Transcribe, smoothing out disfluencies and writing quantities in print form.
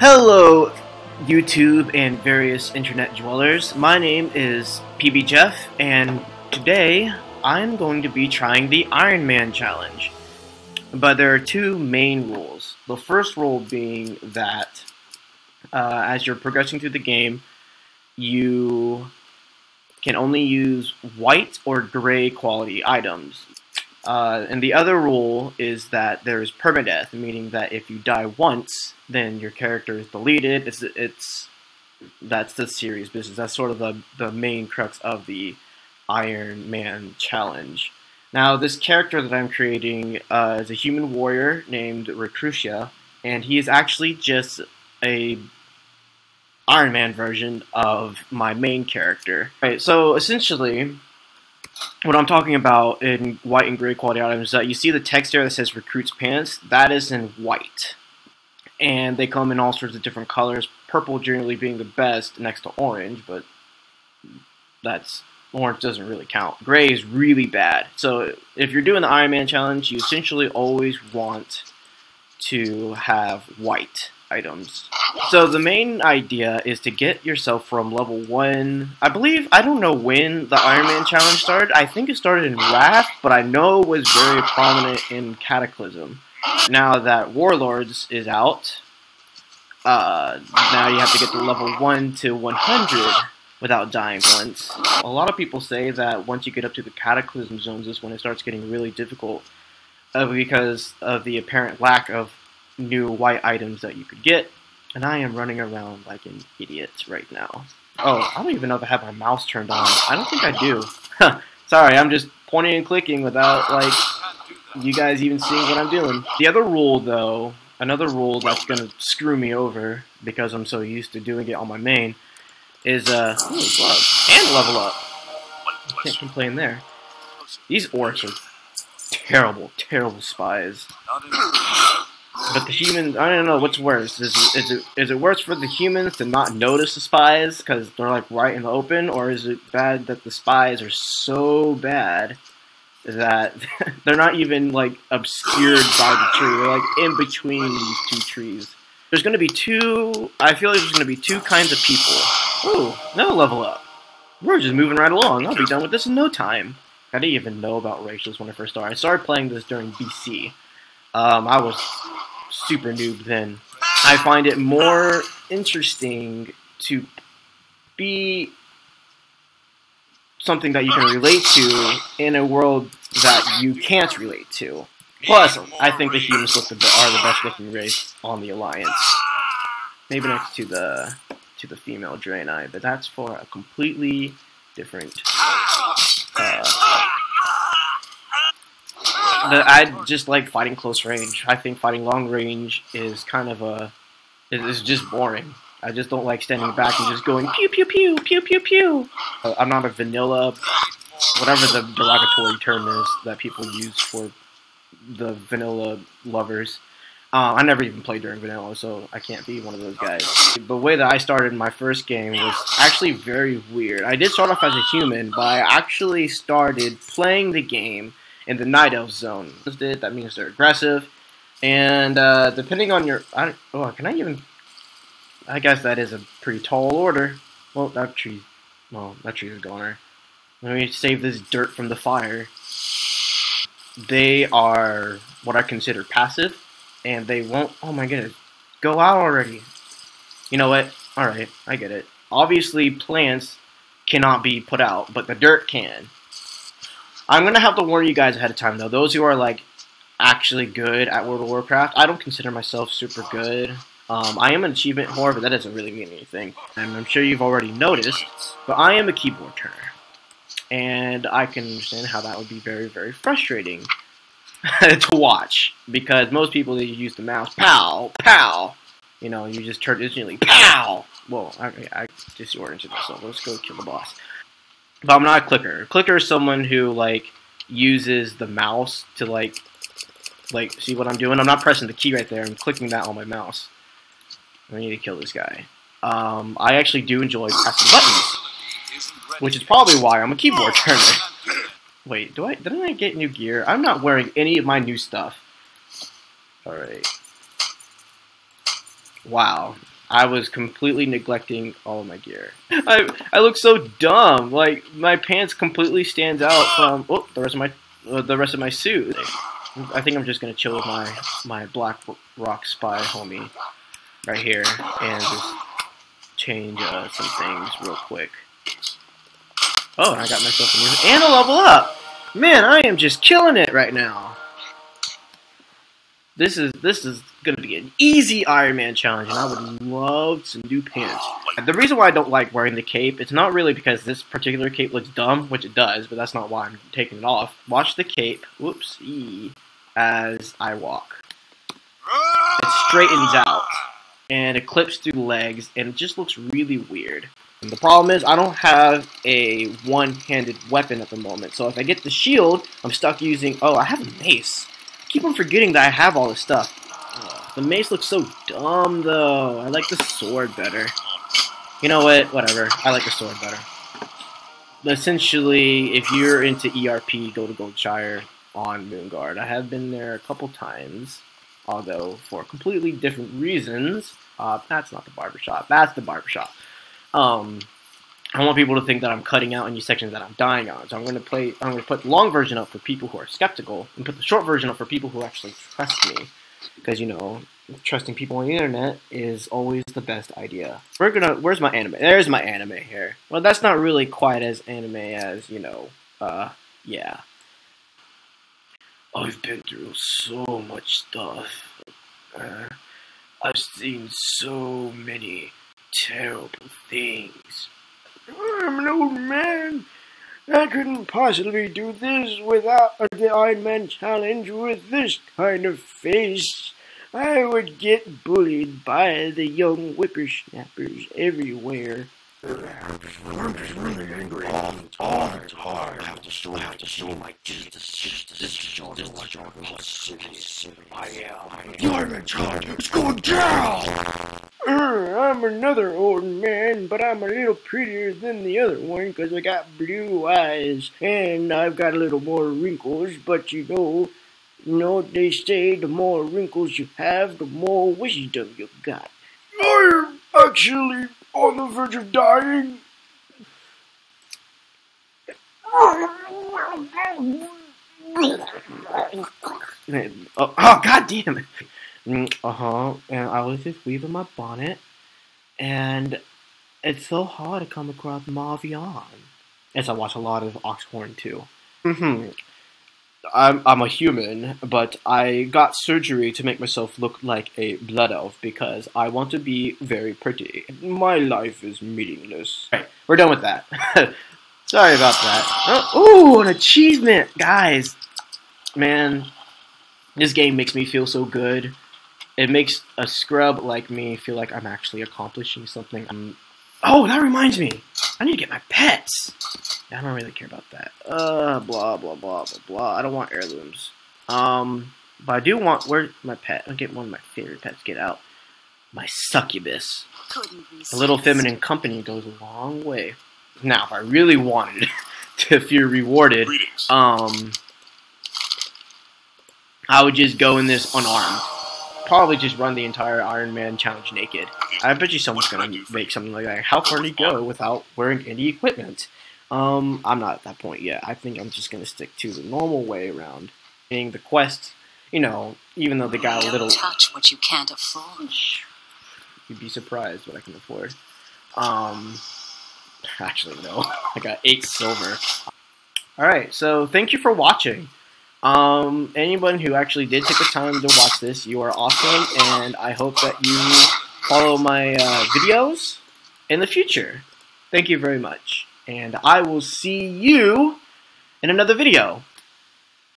Hello, YouTube and various internet dwellers. My name is PB Jeff, and today I'm going to be trying the Ironman challenge. But there are two main rules. The first rule being that as you're progressing through the game, you can only use white or gray quality items. And the other rule is that there is permadeath, meaning that if you die once, then your character is deleted. That's the serious business. That's sort of the main crux of the Ironman challenge. Now, this character that I'm creating is a human warrior named Recrucia, and he is actually just a Ironman version of my main character. Right, so essentially, what I'm talking about in white and gray quality items is that you see the text there that says Recruit's Pants. That is in white. And they come in all sorts of different colors. Purple generally being the best next to orange, but orange doesn't really count. Gray is really bad. So if you're doing the Ironman challenge, you essentially always want to have white items. So the main idea is to get yourself from level 1, I don't know when the Ironman challenge started. I think it started in Wrath, but I know it was very prominent in Cataclysm. Now that Warlords is out, now you have to get to level 1 to 100 without dying once. A lot of people say that once you get up to the Cataclysm zones is when it starts getting really difficult because of the apparent lack of new white items that you could get, and I am running around like an idiot right now. Oh, I don't even know if I have my mouse turned on. I don't think I do. Sorry, I'm just pointing and clicking without, like, you guys even seeing what I'm doing. The other rule, though, another rule that's gonna screw me over, because I'm so used to doing it on my main, is, and level up. Can't complain there. These orcs are terrible, terrible spies. But the humans, I don't know what's worse. Is it worse for the humans to not notice the spies because they're like right in the open, or is it bad that the spies are so bad that they're not even like obscured by the tree? They're like in between these two trees. There's going to be I feel like there's going to be two kinds of people. Ooh, no level up. We're just moving right along. I'll be done with this in no time. I didn't even know about racials when I first started. I started playing this during BC. I was super noob then. I find it more interesting to be something that you can relate to in a world that you can't relate to. Plus, I think the humans are the best looking race on the Alliance. Maybe next to the female Draenei, but that's for a completely different I just like fighting close range. I think fighting long range is kind of is just boring. I just don't like standing back and just going pew pew pew pew pew pew. I'm not a vanilla, whatever the derogatory term is that people use for the vanilla lovers. I never even played during vanilla, so I can't be one of those guys. The way that I started my first game was actually very weird. I did start off as a human, but I actually started playing the game in the Night Elf zone. That means they're aggressive, and depending on your, I guess that is a pretty tall order. Well, that tree is gone. Let me save this dirt from the fire. They are what I consider passive, and they won't, oh my goodness, go out already. You know what? Alright, I get it. Obviously, plants cannot be put out, but the dirt can. I'm going to have to warn you guys ahead of time, though. Those who are, like, actually good at World of Warcraft, I don't consider myself super good. I am an achievement whore, but that doesn't really mean anything. And I'm sure you've already noticed, but I am a keyboard turner. And I can understand how that would be very, very frustrating to watch. Because most people, they use the mouse, pow, pow. You know, you just turn instantly, pow. Well, I disoriented myself. Let's go kill the boss. But I'm not a clicker. A clicker is someone who, like, uses the mouse to, like, see what I'm doing? I'm not pressing the key right there. I'm clicking that on my mouse. I need to kill this guy. I actually do enjoy pressing buttons, which is probably why I'm a keyboard turner. Wait, didn't I get new gear? I'm not wearing any of my new stuff. Alright. Wow. I was completely neglecting all of my gear. I look so dumb. Like my pants completely stands out from the rest of my suit. I think I'm just gonna chill with my Black Rock Spy homie right here and just change some things real quick. Oh, and I got myself a new and a level up. Man, I am just killing it right now. This is gonna be an easy Ironman challenge, and I would love some new pants. The reason why I don't like wearing the cape, it's not really because this particular cape looks dumb, which it does, but that's not why I'm taking it off. Watch the cape, whoops, as I walk. It straightens out, and it clips through the legs, and it just looks really weird. And the problem is, I don't have a one-handed weapon at the moment, so if I get the shield, I'm stuck using... Oh, I have a mace. I keep on forgetting that I have all this stuff. The mace looks so dumb, though. I like the sword better. You know what? Whatever. I like the sword better. Essentially, if you're into ERP, go to Goldshire on Moonguard. I have been there a couple times, although for completely different reasons. That's not the barbershop. That's the barbershop. I want people to think that I'm cutting out any sections that I'm dying on. So I'm going to put the long version up for people who are skeptical, and put the short version up for people who actually trust me. Because, you know, trusting people on the internet is always the best idea. Where's my anime? There's my anime here. Well, that's not really quite as anime as, you know, yeah. I've been through so much stuff. I've seen so many terrible things. I'm an old man. I couldn't possibly do this without the Ironman challenge with this kind of face. I would get bullied by the young whippersnappers everywhere. I'm just really angry all the time. It's hard. I have to show my Jesus. This is how silly I am. The Ironman challenge is going down! I'm another old man, but I'm a little prettier than the other one because I got blue eyes and I've got a little more wrinkles. But you know, they say the more wrinkles you have, the more wisdom you got. I'm actually on the verge of dying. Oh, God damn it. And I was just weaving my bonnet, and it's so hard to come across Mavion. As I watch a lot of Oxhorn too. I'm a human, but I got surgery to make myself look like a blood elf because I want to be very pretty. My life is meaningless. Alright, we're done with that. Sorry about that. Oh, an achievement! Guys, man, this game makes me feel so good. It makes a scrub like me feel like I'm actually accomplishing something. Oh, that reminds me. I need to get my pets. I don't really care about that. Blah, blah, blah, blah, blah. I don't want heirlooms. But I do want... Where's my pet? I'll get one of my favorite pets. Get out. My succubus. A little feminine company goes a long way. Now, if I really wanted to feel rewarded, I would just go in this unarmed. Probably just run the entire Ironman challenge naked. I bet you someone's gonna make something like that. How far do you go without wearing any equipment? I'm not at that point yet. I think I'm just gonna stick to the normal way around. Being the quest, you know, even though they got a little... Don't touch what you can't afford. You'd be surprised what I can afford. Actually, no. I got 8 silver. Alright, so thank you for watching. Anyone who actually did take the time to watch this, you are awesome, and I hope that you follow my videos in the future. Thank you very much, and I will see you in another video.